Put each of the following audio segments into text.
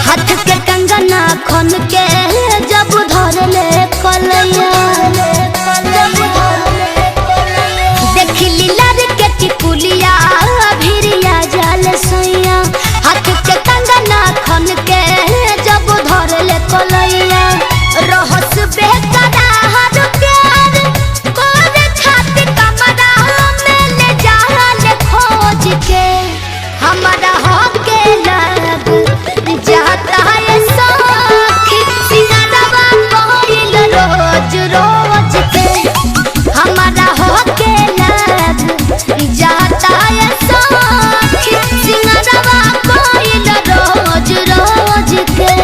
हाथ के कंगना खन के जब धर ले कलैया देख लीला के टिकुलिया भिरिया जाल सैया। हाथ के कंगना खन के जब धर ले कलैया रहस बेकरार प्यार कोरे खातिर कमरा में ले जाल खोज के हमारा हो के लग जाता है सखी सिंगारवा कोइल रोज रोज के हमारा हो के लग जाता है सखी सिंगारवा कोइल रोज रोज के।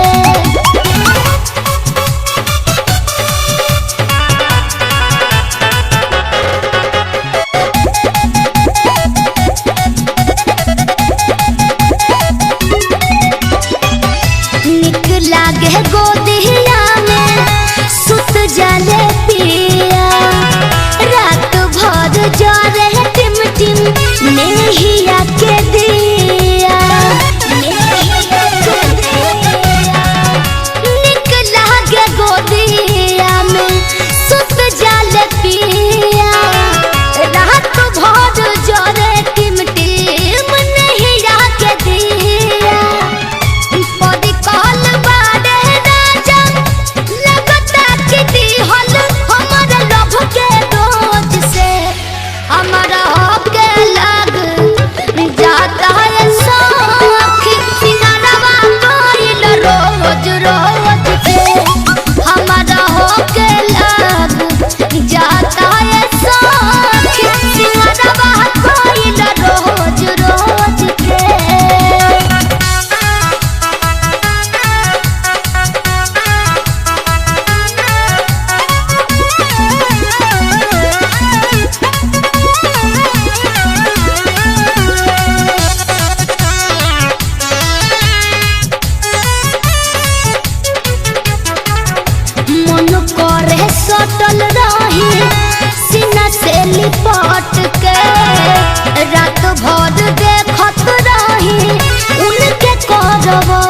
निक लागे गोदिया में सुत जाले पिया रात भर जरे टिम टिम नेहिया के दिया निक लागे गोदिया में सुत जाले पिया रात भर जरे टिम टिम नेहिया के दिया। हमारा होके लग जाता है सखी सिंगारवा कोइल रोज रोज के हमारा होके लग जाता है सखी सिंगारवा कोइल रोज रोज के। मन करे सटल रही सीना से लिपट के रात भर देखत रही उनके करवा